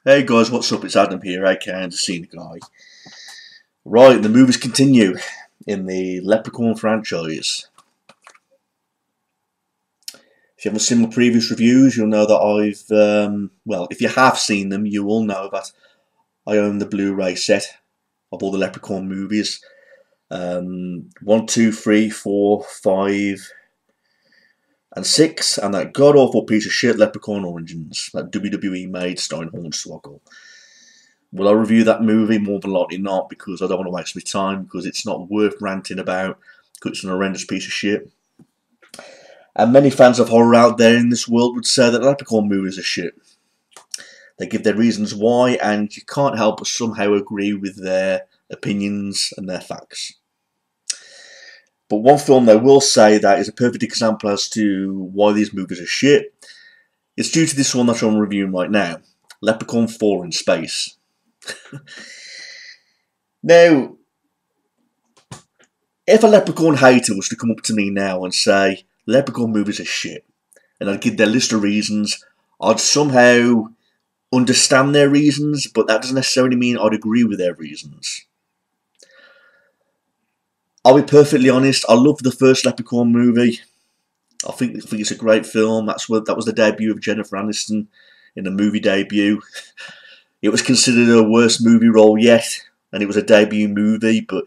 Hey guys, what's up? It's Adam here, aka the Cena Guy. Right, the movies continue in the Leprechaun franchise. If you haven't seen my previous reviews, you'll know that well, if you have seen them, you will know that I own the Blu-ray set of all the Leprechaun movies. 1, 2, 3, 4, 5, and 6, and that god-awful piece of shit Leprechaun Origins that WWE made starring Hornswoggle. Will I review that movie? More than likely not, because I don't want to waste my time, because it's not worth ranting about, because it's an horrendous piece of shit. And many fans of horror out there in this world would say that Leprechaun movies are shit. They give their reasons why, and you can't help but somehow agree with their opinions and their facts. But one film they will say that is a perfect example as to why these movies are shit. It's due to this one that I'm reviewing right now, Leprechaun 4 in Space. Now, if a Leprechaun hater was to come up to me now and say, Leprechaun movies are shit, and I'd give their list of reasons, I'd somehow understand their reasons, but that doesn't necessarily mean I'd agree with their reasons. I'll be perfectly honest, I love the first Leprechaun movie. I think it's a great film. That was the debut of Jennifer Aniston in a movie debut. It was considered her worst movie role yet, and it was a debut movie, but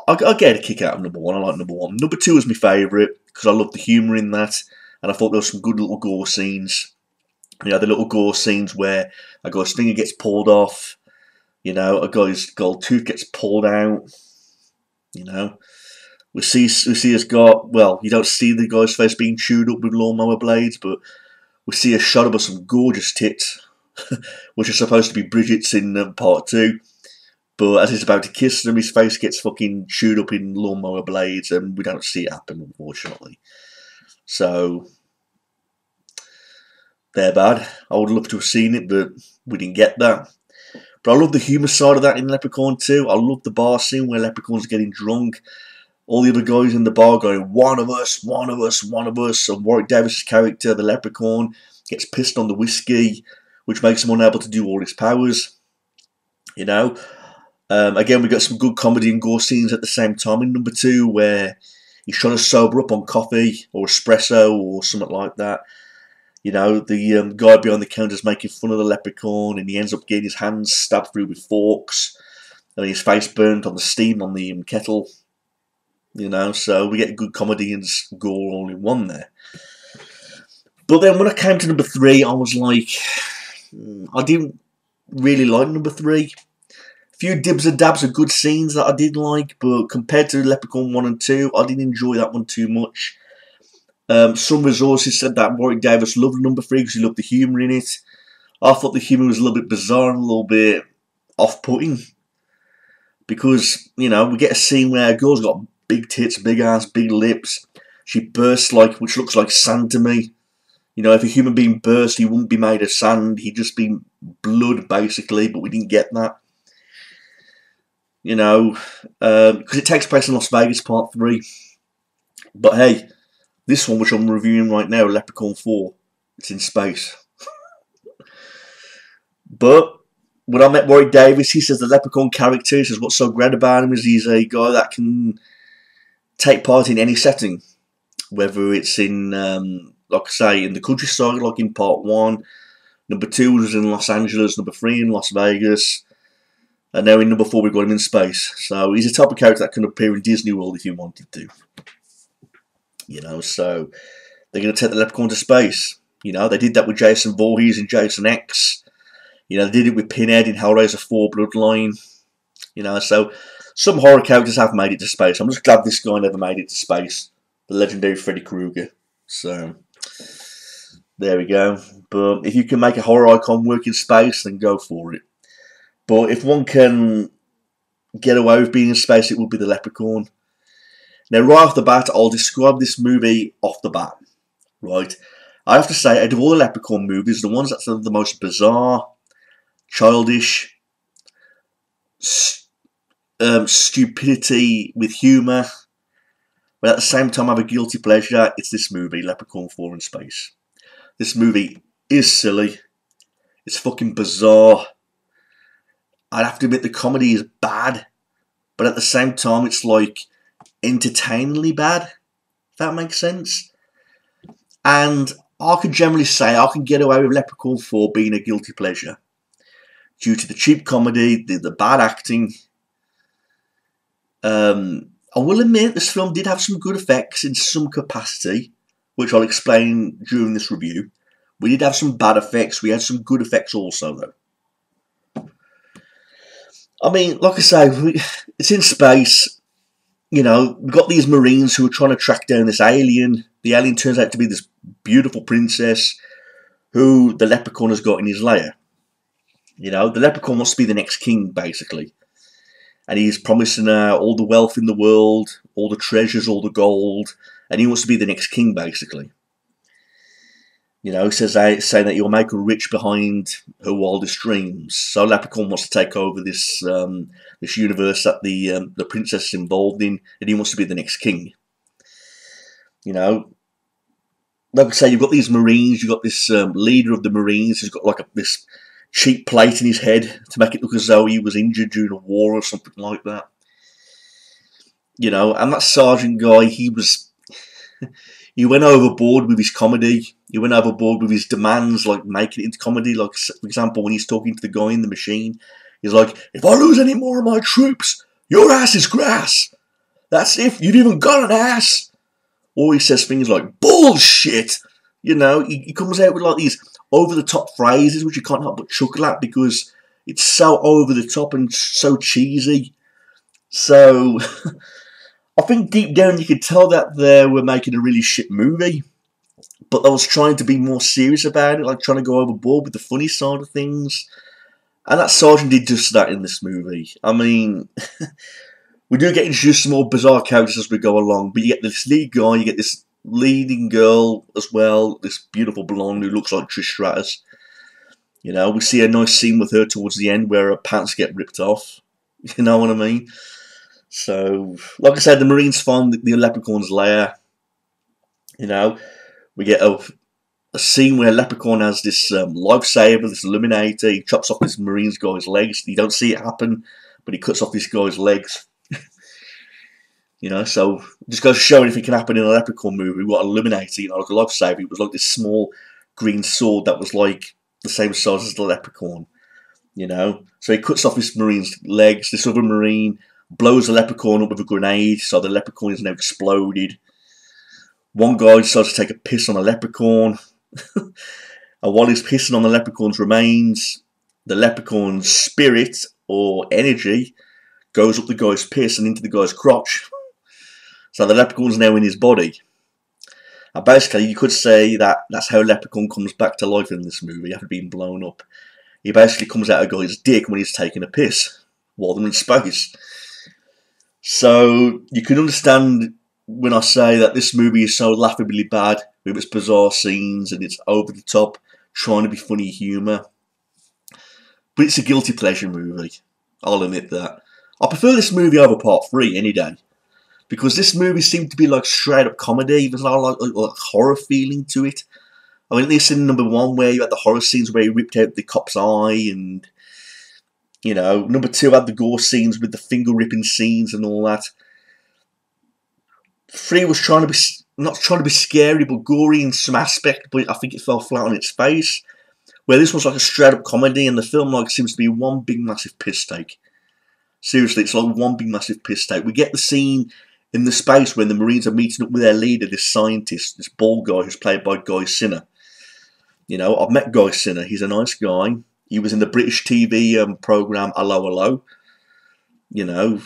I get a kick out of number 1. I like number 1. Number 2 is my favourite, because I love the humour in that, and I thought there were some good little gore scenes. You know, the little gore scenes where a guy's finger gets pulled off, you know, a guy's gold tooth gets pulled out, you know. We see us got, well, you don't see the guy's face being chewed up with lawnmower blades, but we see a shot of some gorgeous tits, which are supposed to be Bridget's in part 2. But as he's about to kiss them, his face gets fucking chewed up in lawnmower blades, and we don't see it happen, unfortunately. So, they're bad. I would love to have seen it, but we didn't get that. But I love the humour side of that in Leprechaun 2. I love the bar scene where Leprechaun's getting drunk. All the other guys in the bar going, one of us, one of us, one of us. And Warwick Davis' character, the Leprechaun, gets pissed on the whiskey, which makes him unable to do all his powers. You know? Again, we got some good comedy and gore scenes at the same time in number 2, where he's trying to sober up on coffee or espresso or something like that. You know, the guy behind the counter is making fun of the Leprechaun, and he ends up getting his hands stabbed through with forks, and his face burnt on the steam on the kettle. You know, so we get good comedy and gore all in one there. But then when I came to number 3, I was like, I didn't really like number 3. A few dibs and dabs of good scenes that I did like, but compared to Leprechaun 1 and 2, I didn't enjoy that one too much. Some resources said that Warwick Davis loved number 3 because he loved the humour in it. I thought the humour was a little bit bizarre and a little bit off-putting. Because, you know, we get a scene where a girl's got big tits, big ass, big lips. She bursts which looks like sand to me. You know, if a human being burst, he wouldn't be made of sand. He'd just be blood, basically, but we didn't get that. You know, because it takes place in Las Vegas, part 3. But hey, this one, which I'm reviewing right now, Leprechaun 4, it's in space. But when I met Warwick Davis, he says the Leprechaun character, he says what's so great about him is he's a guy that can take part in any setting. Whether it's in, like I say, in the countryside, like in part 1. Number 2 was in Los Angeles. Number 3 in Las Vegas. And now in number 4 we've got him in space. So he's a type of character that can appear in Disney World if you wanted to. You know, so they're going to take the Leprechaun to space. You know, they did that with Jason Voorhees and Jason X. You know, they did it with Pinhead in Hellraiser 4 Bloodline. You know, so some horror characters have made it to space. I'm just glad this guy never made it to space. The legendary Freddy Krueger. So, there we go. But if you can make a horror icon work in space, then go for it. But if one can get away with being in space, it would be the Leprechaun. Now, right off the bat, I'll describe this movie off the bat. Right? I have to say, out of all the Leprechaun movies, the ones that are the most bizarre, childish, stupidity with humour, but at the same time have a guilty pleasure, it's this movie, Leprechaun 4 in Space. This movie is silly. It's fucking bizarre. I'd have to admit the comedy is bad, but at the same time it's like entertainingly bad, if that makes sense. And I could generally say I can get away with Leprechaun 4 being a guilty pleasure due to the cheap comedy, the bad acting. I will admit this film did have some good effects in some capacity, which I'll explain during this review. We did have some bad effects. We had some good effects also, though. I mean, like I say, it's in space. You know, we've got these Marines who are trying to track down this alien. The alien turns out to be this beautiful princess who the Leprechaun has got in his lair. You know, the Leprechaun wants to be the next king, basically. And he's promising her all the wealth in the world, all the treasures, all the gold. And he wants to be the next king, basically. You know, saying that he'll make her rich behind her wildest dreams. So Leprechaun wants to take over this this universe that the princess is involved in, and he wants to be the next king. You know, like I say, you've got these Marines. You've got this leader of the Marines who's got like this cheap plate in his head to make it look as though he was injured during a war or something like that. You know, and that sergeant guy, he went overboard with his comedy. He went overboard with his demands, like making it into comedy. Like, for example, when he's talking to the guy in the machine, he's like, "If I lose any more of my troops, your ass is grass. That's if you've even got an ass." Or he says things like, "Bullshit." You know, he comes out with like these over-the-top phrases, which you can't help but chuckle at because it's so over-the-top and so cheesy. So I think deep down you could tell that they were making a really shit movie, but they was trying to be more serious about it, like trying to go overboard with the funny side of things. And that sergeant did just that in this movie. I mean, we do get introduced to some more bizarre characters as we go along, but you get this lead guy, you get this leading girl as well, this beautiful blonde who looks like Trish Stratus. You know, we see a nice scene with her towards the end where her pants get ripped off. You know what I mean? So, like I said, the Marines find the Leprechaun's lair. You know, we get a scene where Leprechaun has this lifesaver, this illuminator. He chops off this Marines guy's legs. You don't see it happen, but he cuts off this guy's legs. You know, so just goes to show if it can happen in a Leprechaun movie. What illuminator, you know, like a lifesaver. It was like this small green sword that was like the same size as the Leprechaun. You know, so he cuts off this Marine's legs. This other Marine blows the Leprechaun up with a grenade, so the Leprechaun is now exploded. One guy decides to take a piss on a Leprechaun. And while he's pissing on the Leprechaun's remains, the Leprechaun's spirit or energy goes up the guy's piss and into the guy's crotch. So the Leprechaun's now in his body. And basically, you could say that that's how Leprechaun comes back to life in this movie after being blown up. He basically comes out of a guy's dick when he's taking a piss while they're in space. So you can understand when I say that this movie is so laughably bad with its bizarre scenes and its over-the-top, trying to be funny humour. But it's a guilty pleasure movie. I'll admit that. I prefer this movie over Part 3 any day. Because this movie seemed to be like straight-up comedy. There's like horror feeling to it. I mean, at least in number 1 where you had the horror scenes where he ripped out the cop's eye and... You know, number 2 had the gore scenes with the finger-ripping scenes and all that. 3 was trying to be, not trying to be scary, but gory in some aspect, but I think it fell flat on its face. Where this was like a straight-up comedy, and the film like seems to be one big massive piss take. Seriously, it's like one big massive piss take. We get the scene in the space when the Marines are meeting up with their leader, this scientist, this bald guy who's played by Guy Sinner. You know, I've met Guy Sinner. He's a nice guy. He was in the British TV programme Hello Hello. You know,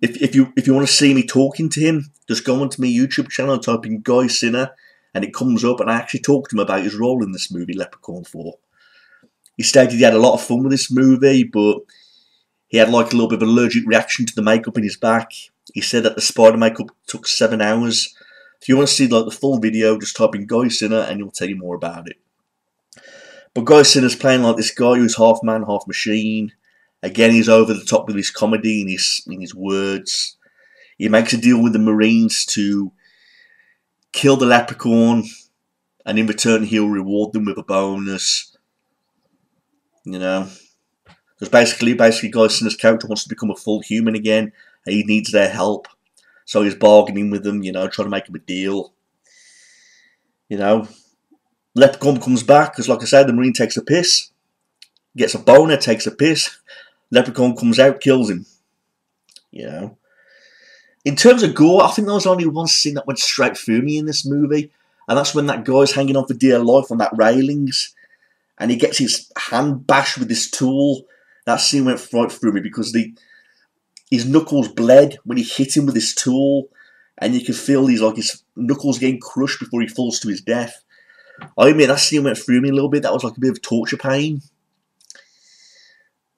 if you want to see me talking to him, just go onto my YouTube channel and type in Guy Sinner, and it comes up. And I actually talked to him about his role in this movie, Leprechaun 4. He stated he had a lot of fun with this movie, but he had like a little bit of an allergic reaction to the makeup in his back. He said that the spider makeup took 7 hours. If you want to see like the full video, just type in Guy Sinner, and he'll tell you more about it. But Guy Sinner's playing like this guy who's half man, half machine. Again, he's over the top with his comedy and his words. He makes a deal with the Marines to kill the Leprechaun, and in return he'll reward them with a bonus. You know, because basically, Guy Sinner's character wants to become a full human again, and he needs their help. So he's bargaining with them, you know, trying to make him a deal. You know, Leprechaun comes back because, like I said, the Marine takes a piss, gets a boner, takes a piss. Leprechaun comes out, kills him. You know, in terms of gore, I think there was only one scene that went straight through me in this movie, and that's when that guy's hanging on for dear life on that railings, and he gets his hand bashed with this tool. That scene went right through me because his knuckles bled when he hit him with this tool, and you can feel his knuckles getting crushed before he falls to his death. I admit that scene went through me a little bit. That was like a bit of torture pain.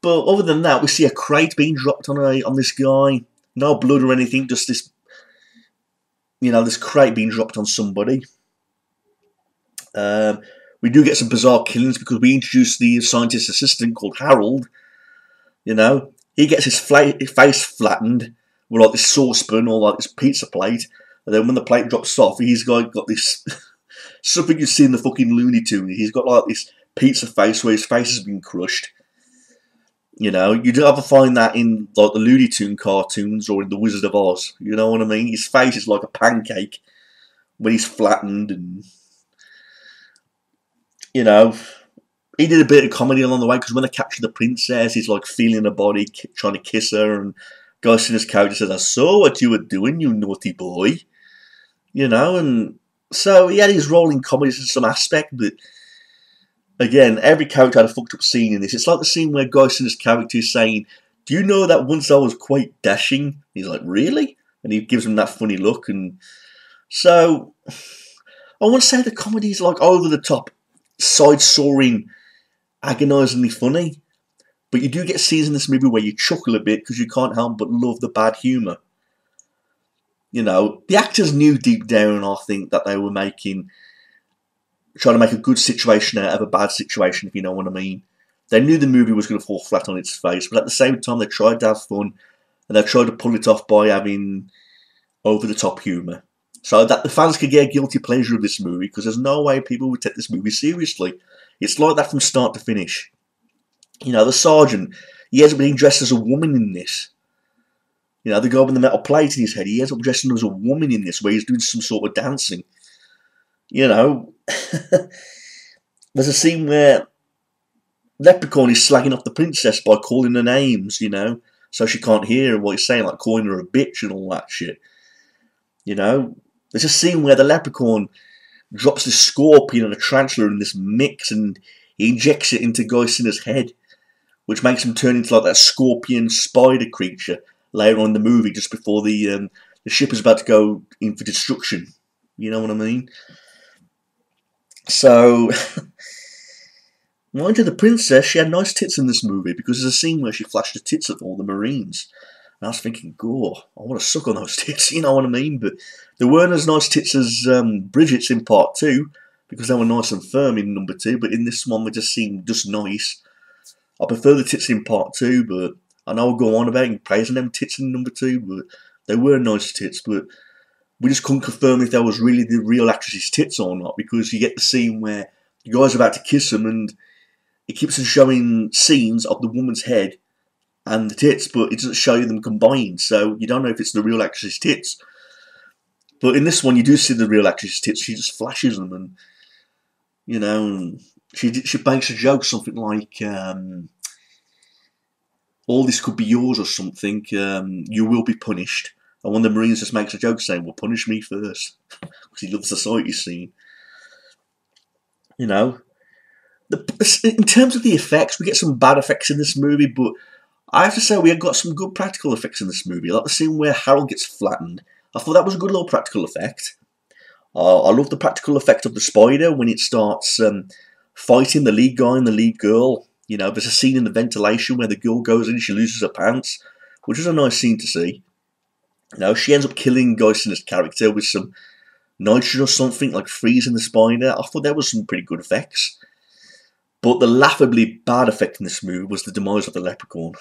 But other than that, we see a crate being dropped on this guy. No blood or anything, just this, this crate being dropped on somebody. We do get some bizarre killings because we introduce the scientist assistant called Harold. You know, he gets his face flattened with like this saucepan or like this pizza plate, and then when the plate drops off, he's got this something you see in the fucking Looney Tunes. He's got like this pizza face where his face has been crushed. You know, you'd either find that in like the Looney Tunes cartoons or in the Wizard of Oz. You know what I mean? His face is like a pancake when he's flattened, and you know, he did a bit of comedy along the way because when they capture the princess, he's like feeling her body, trying to kiss her, and Guy Sinner's character says, "I saw what you were doing, you naughty boy." You know, and so he had his role in comedies in some aspect, but again, every character had a fucked up scene in this. It's like the scene where Guy Sinner's character is saying, "Do you know that once I was quite dashing?" And he's like, "Really?" And he gives him that funny look, and so I want to say the comedy is like over the top, side-soaring, agonisingly funny, but you do get scenes in this movie where you chuckle a bit because you can't help but love the bad humour. You know, the actors knew deep down, I think, that they were trying to make a good situation out of a bad situation, if you know what I mean. They knew the movie was going to fall flat on its face, but at the same time they tried to have fun, and they tried to pull it off by having over-the-top humour, so that the fans could get a guilty pleasure of this movie, because there's no way people would take this movie seriously. It's like that from start to finish. You know, the sergeant, he ends up being dressed as a woman in this. You know, the guy with the metal plate in his head, he ends up dressing as a woman in this, where he's doing some sort of dancing. You know, there's a scene where Leprechaun is slagging off the princess by calling her names, you know, so she can't hear what he's saying, like calling her a bitch and all that shit. You know, there's a scene where the Leprechaun drops this scorpion and a tarantula in this mix, and he injects it into Guy Sinner's head, which makes him turn into like that scorpion spider creature later on in the movie, just before the ship is about to go in for destruction. You know what I mean? So, mind you, the princess, she had nice tits in this movie, because there's a scene where she flashed her tits at all the Marines. And I was thinking, gore, I want to suck on those tits, you know what I mean? But they weren't as nice tits as Bridget's in part 2, because they were nice and firm in number 2, but in this one they just seemed just nice. I prefer the tits in part 2, but I know I'll go on about praising them tits in number 2, but they were nice tits, but we just couldn't confirm if that was really the real actress's tits or not, because you get the scene where the guy's about to kiss them and it keeps on showing scenes of the woman's head and the tits, but it doesn't show you them combined, so you don't know if it's the real actress's tits. But in this one, you do see the real actress's tits. She just flashes them, and you know, she makes a joke, something like, "All this could be yours," or something. "You will be punished." And one of the Marines just makes a joke saying, "Well, punish me first," because he loves the society scene. You know, in terms of the effects, we get some bad effects in this movie, but I have to say we have got some good practical effects in this movie. Like the scene where Harold gets flattened. I thought that was a good little practical effect. I love the practical effect of the spider when it starts fighting the lead guy and the lead girl. You know, there's a scene in the ventilation where the girl goes in and she loses her pants, which is a nice scene to see. You know, she ends up killing Guy Sinner's character with some nitrogen or something, like freezing the spider. I thought there was some pretty good effects. But the laughably bad effect in this movie was the demise of the Leprechaun.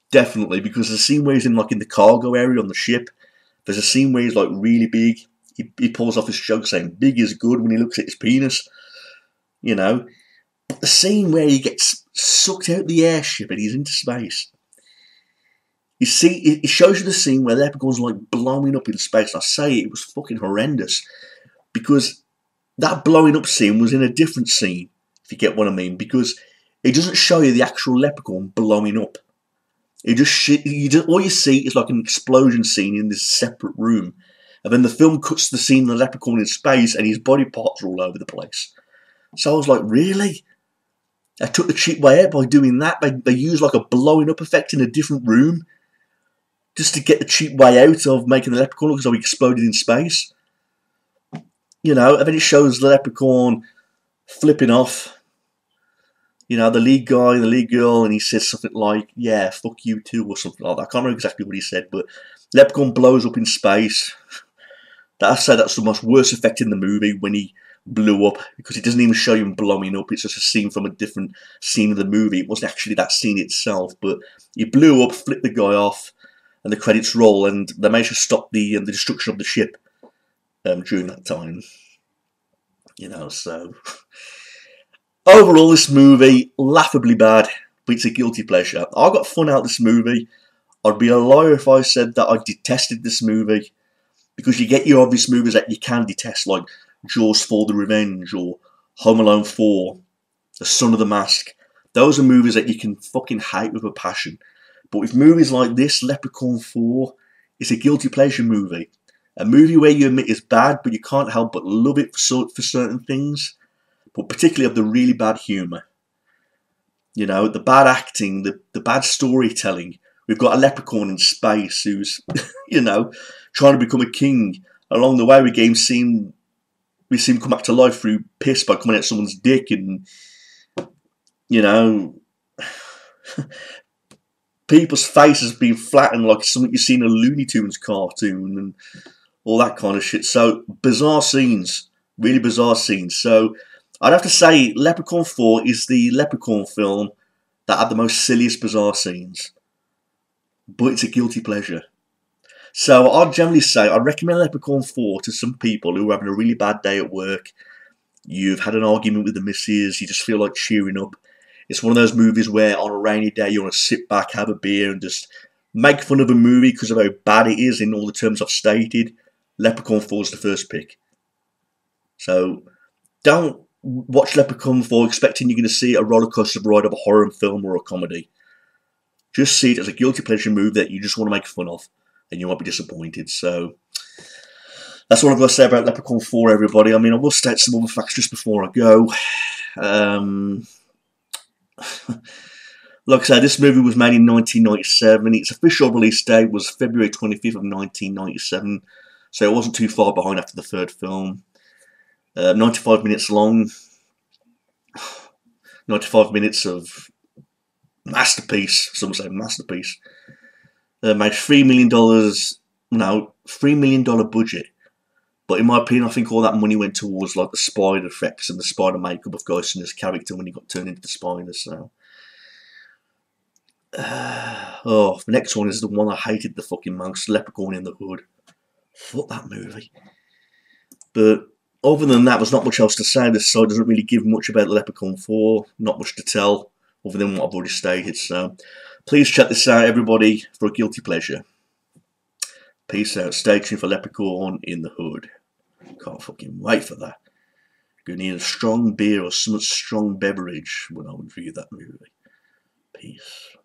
Definitely, because there's a scene where he's in the cargo area on the ship. There's a scene where he's like really big. He pulls off his joke saying big is good when he looks at his penis. You know. The scene where he gets sucked out the airship and he's into space. You see, it shows you the scene where Leprechaun's like blowing up in space. I say it was fucking horrendous because that blowing up scene was in a different scene, if you get what I mean, because it doesn't show you the actual Leprechaun blowing up. It just all you see is like an explosion scene in this separate room, and then the film cuts to the scene of the Leprechaun in space, and his body parts are all over the place. So I was like, really? I took the cheap way out by doing that. They used like a blowing up effect in a different room just to get the cheap way out of making the Leprechaun look as though he exploded in space. You know, and then it shows the Leprechaun flipping off. You know, the lead guy, the lead girl, and he says something like, yeah, fuck you too, or something like that. I can't remember exactly what he said, but Leprechaun blows up in space. I say that's the most worst effect in the movie when he blew up, because it doesn't even show him blowing up. It's just a scene from a different scene of the movie. It wasn't actually that scene itself, but he blew up, flipped the guy off, and the credits roll, and they managed to stop the destruction of the ship during that time. You know, so... Overall, this movie, laughably bad, but it's a guilty pleasure. I got fun out of this movie. I'd be a liar if I said that I detested this movie, because you get your obvious movies that you can detest, like Jaws 4: The Revenge, or Home Alone 4, The Son of the Mask. Those are movies that you can fucking hate with a passion. But with movies like this, Leprechaun 4, it's a guilty pleasure movie. A movie where you admit it's bad, but you can't help but love it for certain things. But particularly of the really bad humour. You know, the bad acting, the bad storytelling. We've got a leprechaun in space who's, you know, trying to become a king. Along the way, we see him come back to life through piss by coming out someone's dick, and, you know, people's faces being flattened like something you see in a Looney Tunes cartoon and all that kind of shit. So, bizarre scenes. Really bizarre scenes. So, I'd have to say Leprechaun 4 is the Leprechaun film that had the most silliest bizarre scenes. But it's a guilty pleasure. So I'd generally say I'd recommend Leprechaun 4 to some people who are having a really bad day at work. You've had an argument with the missus, you just feel like cheering up. It's one of those movies where on a rainy day you want to sit back, have a beer and just make fun of a movie because of how bad it is in all the terms I've stated. Leprechaun 4 is the first pick. So don't watch Leprechaun 4 expecting you're going to see a rollercoaster ride of a horror film or a comedy. Just see it as a guilty pleasure movie that you just want to make fun of, and you won't be disappointed. So that's all I've got to say about Leprechaun 4, everybody. I mean, I will state some other facts just before I go. Like I said, this movie was made in 1997. Its official release date was February 25th of 1997, so it wasn't too far behind after the third film. 95 minutes long. 95 minutes of masterpiece. Some say masterpiece. Made $3 million. No, $3 million budget. But in my opinion, I think all that money went towards like the spider effects and the spider makeup of Ghost and his character when he got turned into the spider. So, the next one is the one I hated the fucking most. Leprechaun in the Hood. Fuck that movie. But other than that, there's not much else to say. This side doesn't really give much about Leprechaun 4. Not much to tell, other than what I've already stated. So, please check this out, everybody, for a guilty pleasure. Peace out. Stay tuned for Leprechaun in the Hood. Can't fucking wait for that. Gonna need a strong beer or some strong beverage when I review that movie. Peace.